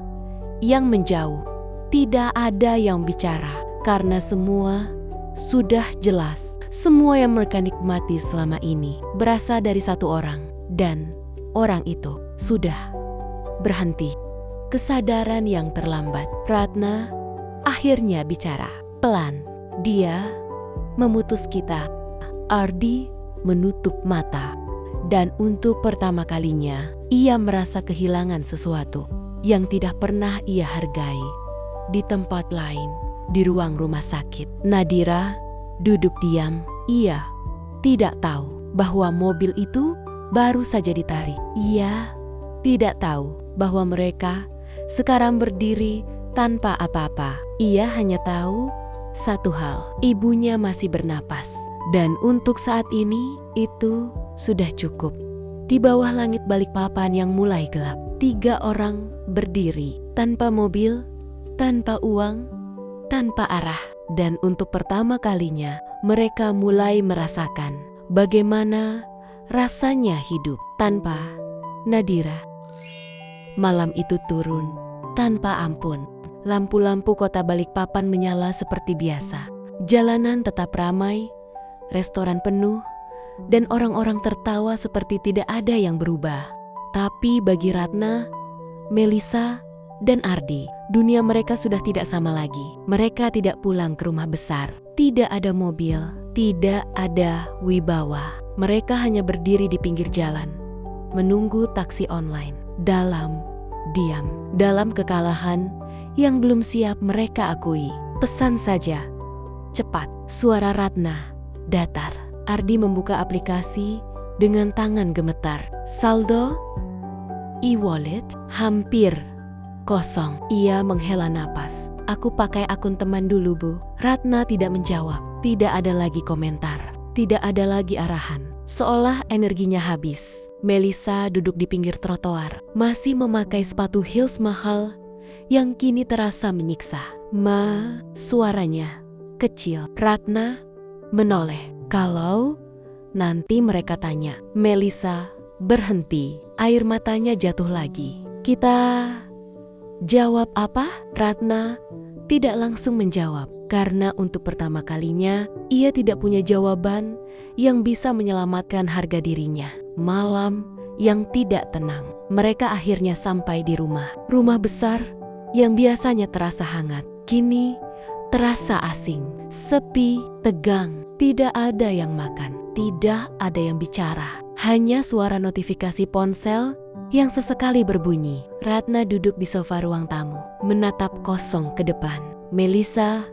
yang menjauh. Tidak ada yang bicara karena semua sudah jelas. Semua yang mereka nikmati selama ini berasal dari satu orang, dan orang itu sudah berhenti. Kesadaran yang terlambat. Ratna akhirnya bicara pelan. Dia memutus kita. Ardi menutup mata, dan untuk pertama kalinya ia merasa kehilangan sesuatu yang tidak pernah ia hargai. Di tempat lain, di ruang rumah sakit, Nadira duduk diam. Ia tidak tahu bahwa mobil itu baru saja ditarik. Ia tidak tahu bahwa mereka sekarang berdiri tanpa apa-apa. Ia hanya tahu satu hal, ibunya masih bernapas. Dan untuk saat ini, itu sudah cukup. Di bawah langit Balikpapan yang mulai gelap, 3 orang berdiri tanpa mobil, tanpa uang, tanpa arah. Dan untuk pertama kalinya, mereka mulai merasakan bagaimana rasanya hidup tanpa Nadira. Malam itu turun tanpa ampun. Lampu-lampu kota Balikpapan menyala seperti biasa. Jalanan tetap ramai, restoran penuh, dan orang-orang tertawa seperti tidak ada yang berubah. Tapi bagi Ratna, Melisa, dan Ardi, dunia mereka sudah tidak sama lagi. Mereka tidak pulang ke rumah besar. Tidak ada mobil, tidak ada wibawa. Mereka hanya berdiri di pinggir jalan, menunggu taksi online. Dalam diam, dalam kekalahan yang belum siap mereka akui. Pesan saja, cepat. Suara Ratna datar. Ardi membuka aplikasi dengan tangan gemetar. Saldo e-wallet hampir kosong. Ia menghela napas. Aku pakai akun teman dulu, Bu. Ratna tidak menjawab. Tidak ada lagi komentar. Tidak ada lagi arahan. Seolah energinya habis. Melisa duduk di pinggir trotoar, masih memakai sepatu heels mahal yang kini terasa menyiksa. Suaranya kecil. Ratna menoleh. Kalau nanti mereka tanya. Melisa berhenti. Air matanya jatuh lagi. Kita jawab apa? Ratna tidak langsung menjawab, karena untuk pertama kalinya ia tidak punya jawaban yang bisa menyelamatkan harga dirinya. Malam yang tidak tenang. mereka akhirnya sampai di rumah. Rumah besar yang biasanya terasa hangat, kini terasa asing, sepi, tegang. Tidak ada yang makan, tidak ada yang bicara. Hanya suara notifikasi ponsel yang sesekali berbunyi. Ratna duduk di sofa ruang tamu, menatap kosong ke depan. Melisa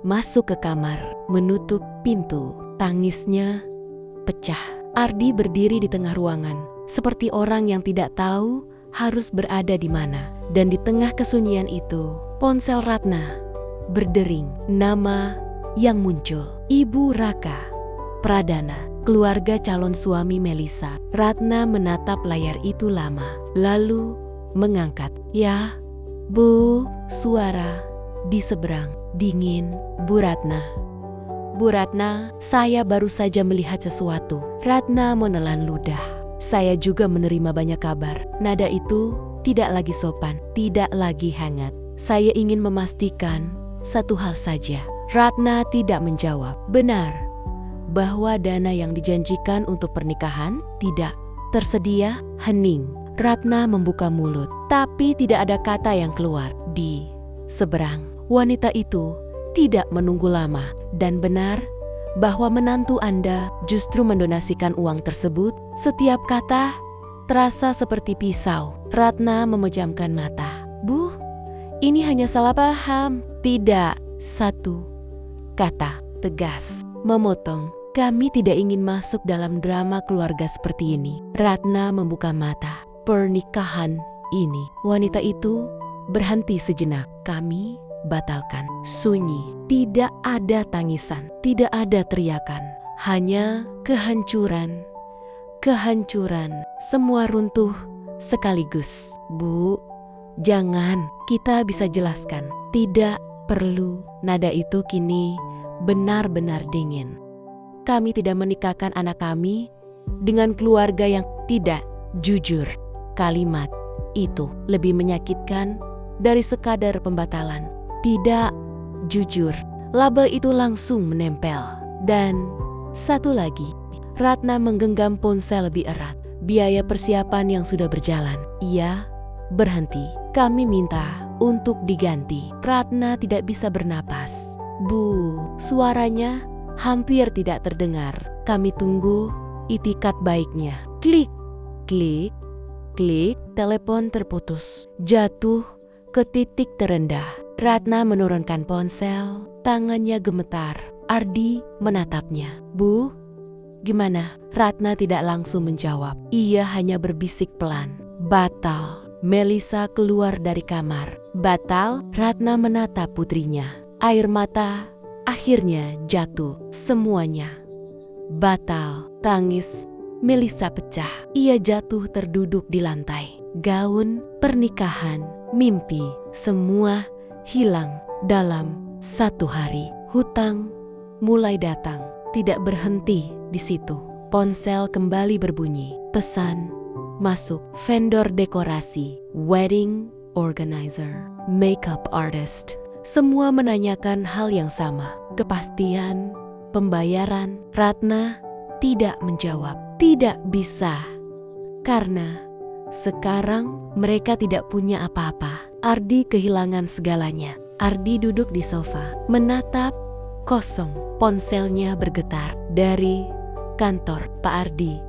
masuk ke kamar, menutup pintu. Tangisnya pecah. Ardi berdiri di tengah ruangan, seperti orang yang tidak tahu harus berada di mana. Dan di tengah kesunyian itu, ponsel Ratna berdering. Nama yang muncul, Ibu Raka Pradana, keluarga calon suami Melisa. Ratna menatap layar itu lama, lalu mengangkat. "Ya, Bu," suara di seberang dingin. "Bu Ratna. Bu Ratna, saya baru saja melihat sesuatu." Ratna menelan ludah. "Saya juga menerima banyak kabar." Nada itu tidak lagi sopan, tidak lagi hangat. "Saya ingin memastikan satu hal saja." Ratna tidak menjawab. Benar bahwa dana yang dijanjikan untuk pernikahan tidak tersedia. Hening. Ratna membuka mulut, tapi tidak ada kata yang keluar. Di seberang, wanita itu tidak menunggu lama. "Dan benar bahwa menantu Anda justru mendonasikan uang tersebut?" Setiap kata terasa seperti pisau. Ratna memejamkan mata. "Bu, ini hanya salah paham." "Tidak." Satu kata tegas memotong. "Kami tidak ingin masuk dalam drama keluarga seperti ini." Ratna membuka mata. "Pernikahan ini." Wanita itu berhenti sejenak. "Kami batalkan." Sunyi. Tidak ada tangisan, tidak ada teriakan, hanya kehancuran. Kehancuran. Semua runtuh sekaligus. "Bu, jangan, kita bisa jelaskan." "Tidak perlu." Nada itu kini benar-benar dingin. "Kami tidak menikahkan anak kami dengan keluarga yang tidak jujur." Kalimat itu lebih menyakitkan dari sekadar pembatalan. Tidak jujur. Label itu langsung menempel. Dan satu lagi, Ratna menggenggam ponsel lebih erat. Biaya persiapan yang sudah berjalan. Ia berhenti. "Kami minta untuk diganti." Ratna tidak bisa bernapas. "Bu," suaranya hampir tidak terdengar. "Kami tunggu itikat baiknya." Klik, klik, klik. Telepon terputus, jatuh ke titik terendah. Ratna menurunkan ponsel, tangannya gemetar. Ardi menatapnya. "Bu, gimana?" Ratna tidak langsung menjawab. Ia hanya berbisik pelan. "Batal." Melisa keluar dari kamar. "Batal?" Ratna menatap putrinya. Air mata akhirnya jatuh. Semuanya batal. Tangis Melisa pecah. Ia jatuh terduduk di lantai. Gaun, pernikahan, mimpi, semua hilang dalam satu hari. Hutang mulai datang. Tidak berhenti di situ. Ponsel kembali berbunyi. Pesan masuk. Vendor dekorasi, wedding organizer, makeup artist. Semua menanyakan hal yang sama. Kepastian, pembayaran. Ratna tidak menjawab. Tidak bisa. Karena sekarang mereka tidak punya apa-apa. Ardi kehilangan segalanya. Ardi duduk di sofa, menatap kosong. Ponselnya bergetar. Dari kantor. "Pak Ardi,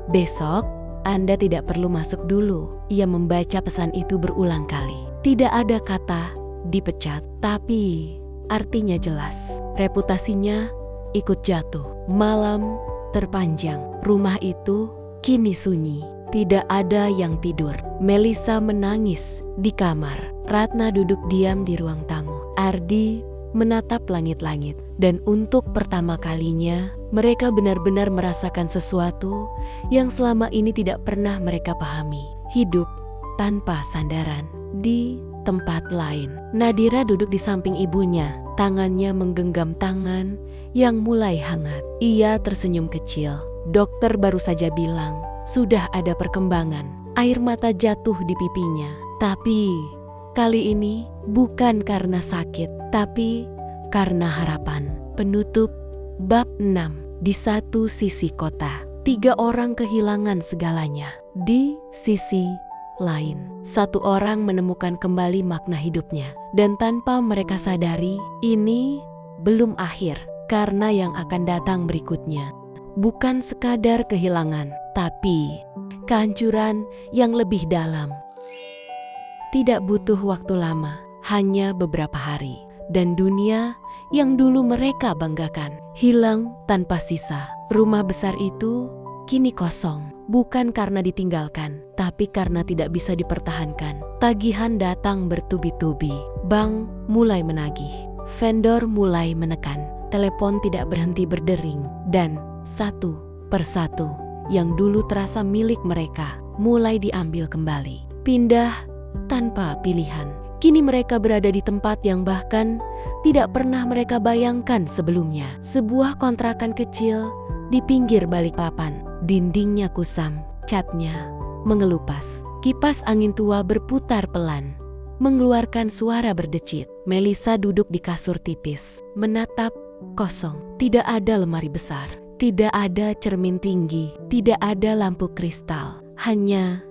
besok Anda tidak perlu masuk dulu." Ia membaca pesan itu berulang kali. Tidak ada kata dipecat, tapi artinya jelas. Reputasinya ikut jatuh. Malam terpanjang. Rumah itu kini sunyi. Tidak ada yang tidur. Melisa menangis di kamar. Ratna duduk diam di ruang tamu. Ardi menatap langit-langit. Dan untuk pertama kalinya, mereka benar-benar merasakan sesuatu yang selama ini tidak pernah mereka pahami. Hidup tanpa sandaran di tempat lain. Nadira duduk di samping ibunya. Tangannya menggenggam tangan yang mulai hangat. Ia tersenyum kecil. Dokter baru saja bilang, sudah ada perkembangan. Air mata jatuh di pipinya. Tapi kali ini bukan karena sakit, tapi karena harapan. Penutup bab 6. Di satu sisi kota, 3 orang kehilangan segalanya. Di sisi lain. Satu orang menemukan kembali makna hidupnya. Dan tanpa mereka sadari, ini belum akhir. Karena yang akan datang berikutnya bukan sekadar kehilangan, tapi kehancuran yang lebih dalam. Tidak butuh waktu lama, hanya beberapa hari. Dan dunia yang dulu mereka banggakan hilang tanpa sisa. Rumah besar itu kini kosong, bukan karena ditinggalkan, tapi karena tidak bisa dipertahankan. Tagihan datang bertubi-tubi, bank mulai menagih, vendor mulai menekan, telepon tidak berhenti berdering, dan satu persatu yang dulu terasa milik mereka mulai diambil kembali. Pindah tanpa pilihan. Kini mereka berada di tempat yang bahkan tidak pernah mereka bayangkan sebelumnya. Sebuah kontrakan kecil di pinggir Balikpapan. Dindingnya kusam, catnya mengelupas. Kipas angin tua berputar pelan, mengeluarkan suara berdecit. Melisa duduk di kasur tipis, menatap kosong. Tidak ada lemari besar, tidak ada cermin tinggi, tidak ada lampu kristal. Hanya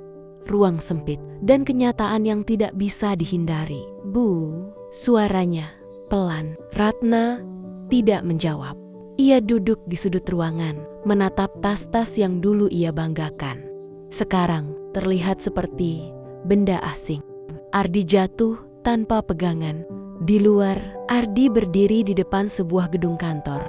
ruang sempit dan kenyataan yang tidak bisa dihindari. Bu, suaranya pelan. Ratna tidak menjawab. Ia duduk di sudut ruangan, menatap tas-tas yang dulu ia banggakan. Sekarang terlihat seperti benda asing. Ardi jatuh tanpa pegangan. Di luar, Ardi berdiri di depan sebuah gedung kantor.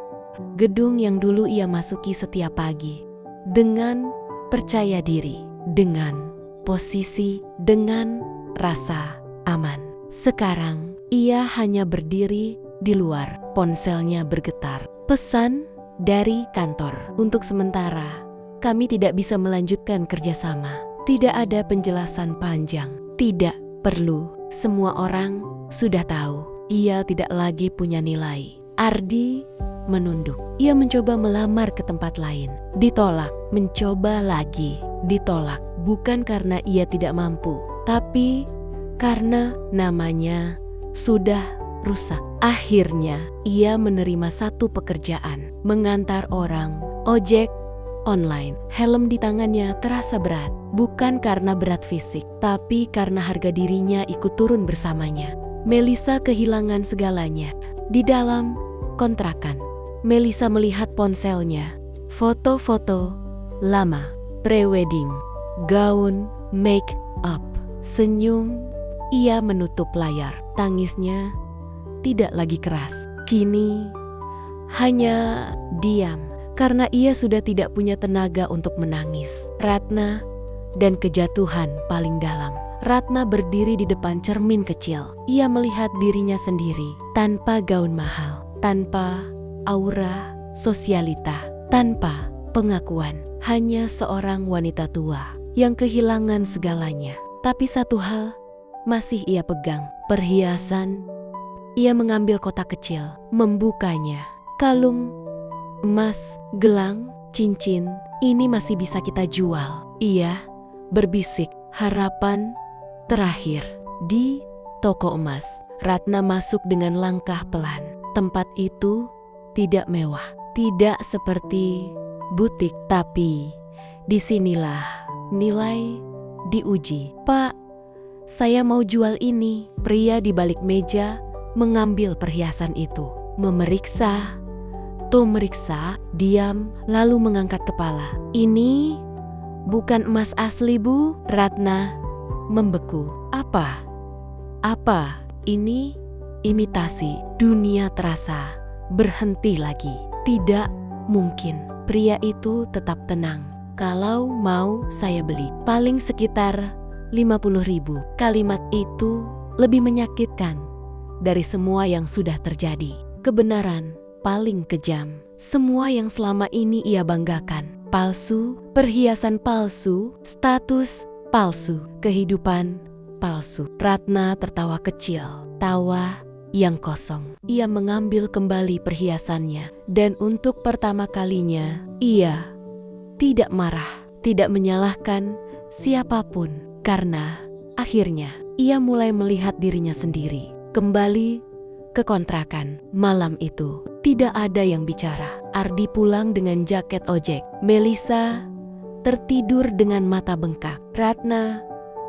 Gedung yang dulu ia masuki setiap pagi. Dengan percaya diri, dengan posisi, dengan rasa aman. Sekarang, ia hanya berdiri di luar. Ponselnya bergetar. Pesan dari kantor. Untuk sementara, kami tidak bisa melanjutkan kerjasama. Tidak ada penjelasan panjang. Tidak perlu. Semua orang sudah tahu. Ia tidak lagi punya nilai. Ardi menunduk. Ia mencoba melamar ke tempat lain. Ditolak. Mencoba lagi. Ditolak. Bukan karena ia tidak mampu, tapi karena namanya sudah rusak. Akhirnya, ia menerima satu pekerjaan, mengantar orang, ojek online. Helm di tangannya terasa berat, bukan karena berat fisik, tapi karena harga dirinya ikut turun bersamanya. Melisa kehilangan segalanya. Di dalam kontrakan, Melisa melihat ponselnya, foto-foto lama, prewedding, gaun, make up, senyum. Ia menutup layar, tangisnya tidak lagi keras. Kini hanya diam karena ia sudah tidak punya tenaga untuk menangis. Ratna dan kejatuhan paling dalam. Ratna berdiri di depan cermin kecil. Ia melihat dirinya sendiri tanpa gaun mahal, tanpa aura sosialita, tanpa pengakuan. Hanya seorang wanita tua yang kehilangan segalanya. Tapi satu hal masih ia pegang, perhiasan. Ia mengambil kotak kecil, membukanya. Kalung, emas, gelang, cincin, ini masih bisa kita jual. Ia berbisik, harapan terakhir. Di toko emas, Ratna masuk dengan langkah pelan. Tempat itu tidak mewah, tidak seperti butik, tapi disinilah nilai diuji. Pak, saya mau jual ini. Pria di balik meja mengambil perhiasan itu, memeriksa, diam, lalu mengangkat kepala. Ini bukan emas asli, Bu. Ratna membeku. Apa? Ini imitasi. Dunia terasa berhenti lagi. Tidak mungkin. Pria itu tetap tenang. Kalau mau saya beli, paling sekitar 50.000. Kalimat itu lebih menyakitkan dari semua yang sudah terjadi. Kebenaran paling kejam. Semua yang selama ini ia banggakan. Palsu, perhiasan palsu, status palsu, kehidupan palsu. Ratna tertawa kecil, tawa yang kosong. Ia mengambil kembali perhiasannya. Dan untuk pertama kalinya, ia tidak marah, tidak menyalahkan siapapun. Karena akhirnya ia mulai melihat dirinya sendiri. Kembali ke kontrakan. Malam itu tidak ada yang bicara. Ardi pulang dengan jaket ojek. Melisa tertidur dengan mata bengkak. Ratna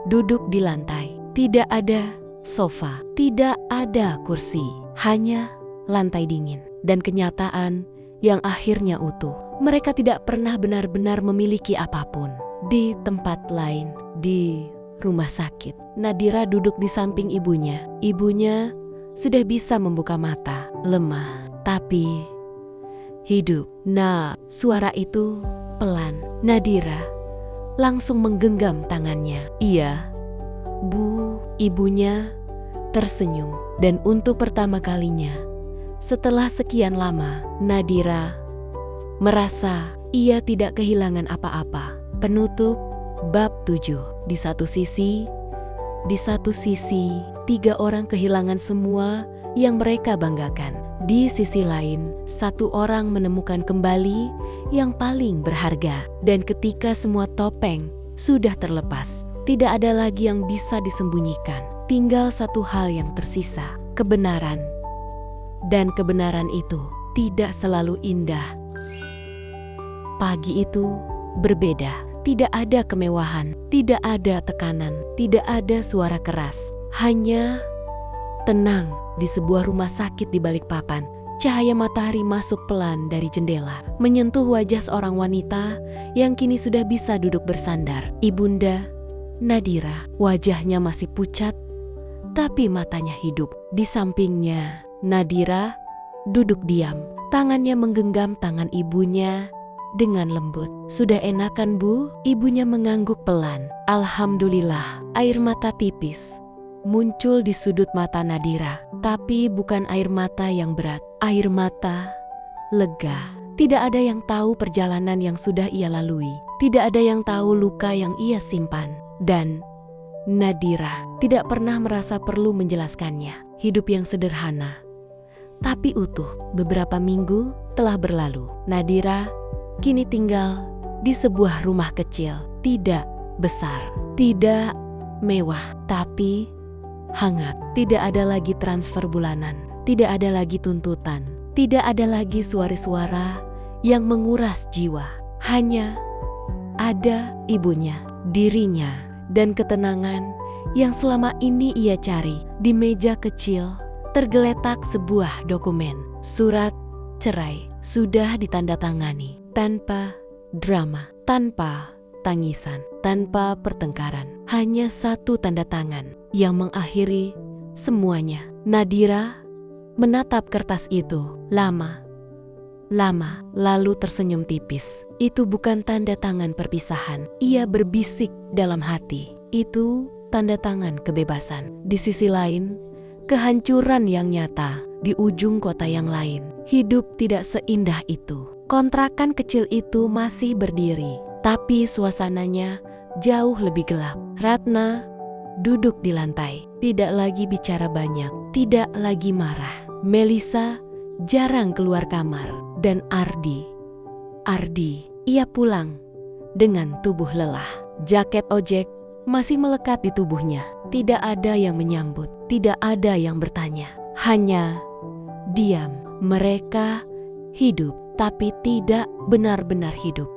duduk di lantai. Tidak ada sofa, tidak ada kursi, hanya lantai dingin dan kenyataan yang akhirnya utuh. Mereka tidak pernah benar-benar memiliki apapun. Di tempat lain, di rumah sakit, Nadira duduk di samping ibunya. Ibunya sudah bisa membuka mata, lemah, tapi hidup. Nah, suara itu pelan. Nadira langsung menggenggam tangannya. Iya, Bu. Ibunya tersenyum. Dan untuk pertama kalinya, setelah sekian lama, Nadira merasa ia tidak kehilangan apa-apa. Penutup bab 7. Di satu sisi, 3 orang kehilangan semua yang mereka banggakan. Di sisi lain, 1 orang menemukan kembali yang paling berharga. Dan ketika semua topeng sudah terlepas, tidak ada lagi yang bisa disembunyikan. Tinggal satu hal yang tersisa, kebenaran. Dan kebenaran itu tidak selalu indah. Pagi itu berbeda. Tidak ada kemewahan, tidak ada tekanan, tidak ada suara keras. Hanya tenang di sebuah rumah sakit di Balikpapan. Cahaya matahari masuk pelan dari jendela, menyentuh wajah seorang wanita yang kini sudah bisa duduk bersandar. Ibunda Nadira, wajahnya masih pucat, tapi matanya hidup. Di sampingnya, Nadira duduk diam, tangannya menggenggam tangan ibunya dengan lembut. Sudah enakan, Bu? Ibunya mengangguk pelan. Alhamdulillah. Air mata tipis muncul di sudut mata Nadira, tapi bukan air mata yang berat. Air mata lega. Tidak ada yang tahu perjalanan yang sudah ia lalui. Tidak ada yang tahu luka yang ia simpan. Dan Nadira tidak pernah merasa perlu menjelaskannya. Hidup yang sederhana, tapi utuh. Beberapa minggu telah berlalu. Nadira kini tinggal di sebuah rumah kecil. Tidak besar, tidak mewah, tapi hangat. Tidak ada lagi transfer bulanan, tidak ada lagi tuntutan, tidak ada lagi suara-suara yang menguras jiwa. Hanya ada ibunya, dirinya, dan ketenangan yang selama ini ia cari. Di meja kecil tergeletak sebuah dokumen. Surat cerai sudah ditandatangani tanpa drama, tanpa tangisan, tanpa pertengkaran. Hanya satu tanda tangan yang mengakhiri semuanya. Nadira menatap kertas itu lama, lalu tersenyum tipis. Itu bukan tanda tangan perpisahan. Ia berbisik dalam hati. Itu tanda tangan kebebasan. Di sisi lain, kehancuran yang nyata. Di ujung kota yang lain, hidup tidak seindah itu. Kontrakan kecil itu masih berdiri, tapi suasananya jauh lebih gelap. Ratna duduk di lantai, tidak lagi bicara banyak, tidak lagi marah. Melisa jarang keluar kamar. Dan Ardi, ia pulang dengan tubuh lelah. Jaket ojek masih melekat di tubuhnya. Tidak ada yang menyambut, tidak ada yang bertanya. Hanya diam. Mereka hidup, tapi tidak benar-benar hidup.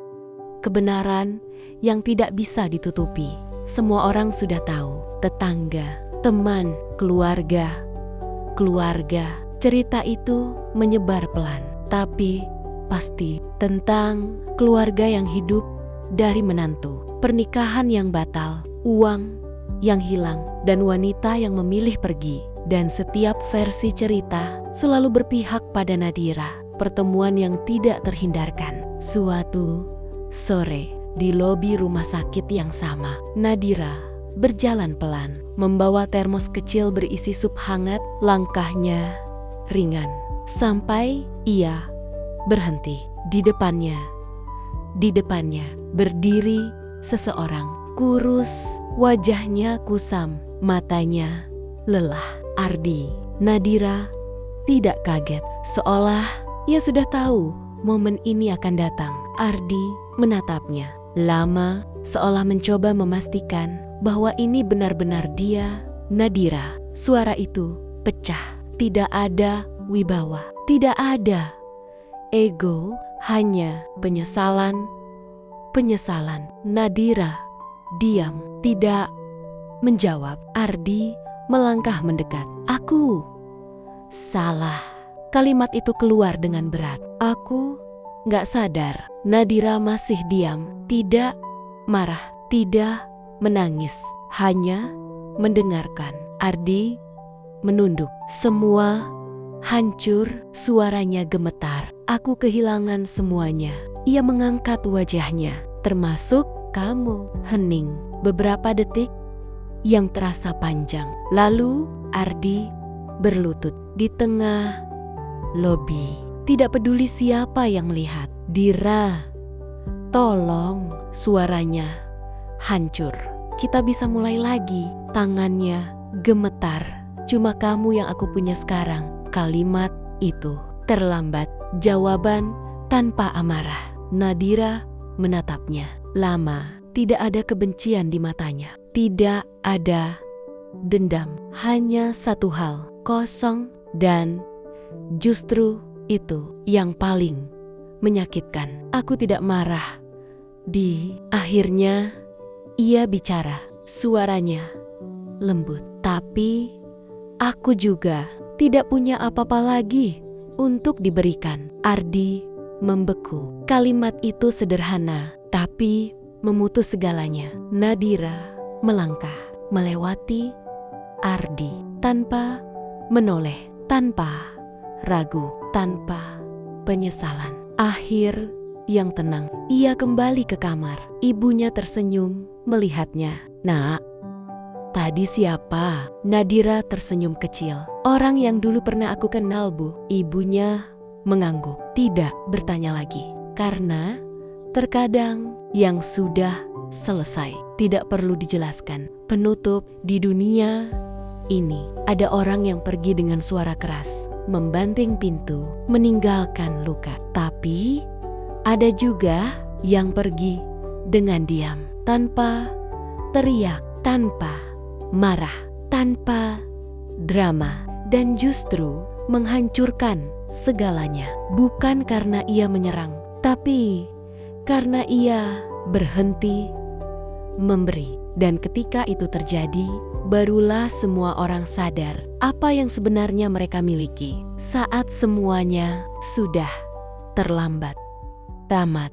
Kebenaran yang tidak bisa ditutupi. Semua orang sudah tahu. Tetangga, teman, keluarga. Cerita itu menyebar pelan, tapi pasti tentang keluarga yang hidup dari menantu, pernikahan yang batal, uang yang hilang, dan wanita yang memilih pergi. Dan setiap versi cerita selalu berpihak pada Nadira. Pertemuan yang tidak terhindarkan. Suatu sore di lobi rumah sakit yang sama, Nadira berjalan pelan, membawa termos kecil berisi sup hangat. Langkahnya ringan sampai ia berhenti. Di depannya berdiri seseorang kurus, wajahnya kusam, matanya lelah. Ardi. Nadira tidak kaget, seolah ia sudah tahu momen ini akan datang. Ardi menatapnya lama, seolah mencoba memastikan bahwa ini benar-benar dia. Nadira, suara itu pecah. Tidak ada wibawa, tidak ada ego, hanya penyesalan. Nadira diam, tidak menjawab. Ardi melangkah mendekat. Aku salah. Kalimat itu keluar dengan berat. Aku gak sadar. Nadira masih diam, tidak marah, tidak menangis, hanya mendengarkan. Ardi menunduk. Semua hancur, suaranya gemetar. Aku kehilangan semuanya. Ia mengangkat wajahnya, termasuk kamu. Hening beberapa detik yang terasa panjang. Lalu Ardi berlutut di tengah lobi. Tidak peduli siapa yang melihat. Dira, tolong. Suaranya hancur. Kita bisa mulai lagi. Tangannya gemetar. Cuma kamu yang aku punya sekarang. Kalimat itu terlambat. Jawaban tanpa amarah. Nadira menatapnya lama. Tidak ada kebencian di matanya. Tidak ada dendam. Hanya satu hal. Kosong. Dan justru itu yang paling menyakitkan. Aku tidak marah. Akhirnya ia bicara. Suaranya lembut. Tapi aku juga tidak punya apa-apa lagi untuk diberikan. Ardi membeku. Kalimat itu sederhana, tapi memutus segalanya. Nadira melangkah melewati Ardi tanpa menoleh, tanpa ragu, tanpa penyesalan. Akhir yang tenang. Ia kembali ke kamar. Ibunya tersenyum melihatnya. Nak, tadi siapa? Nadira tersenyum kecil. Orang yang dulu pernah aku kenal, Bu. Ibunya mengangguk. Tidak bertanya lagi. Karena terkadang yang sudah selesai tidak perlu dijelaskan. Penutup. Di dunia ini ada orang yang pergi dengan suara keras, membanting pintu, meninggalkan luka. Tapi ada juga yang pergi dengan diam, tanpa teriak, tanpa marah, tanpa drama, dan justru menghancurkan segalanya. Bukan karena ia menyerang, tapi karena ia berhenti memberi. Dan ketika itu terjadi, barulah semua orang sadar apa yang sebenarnya mereka miliki. Saat semuanya sudah terlambat. Tamat.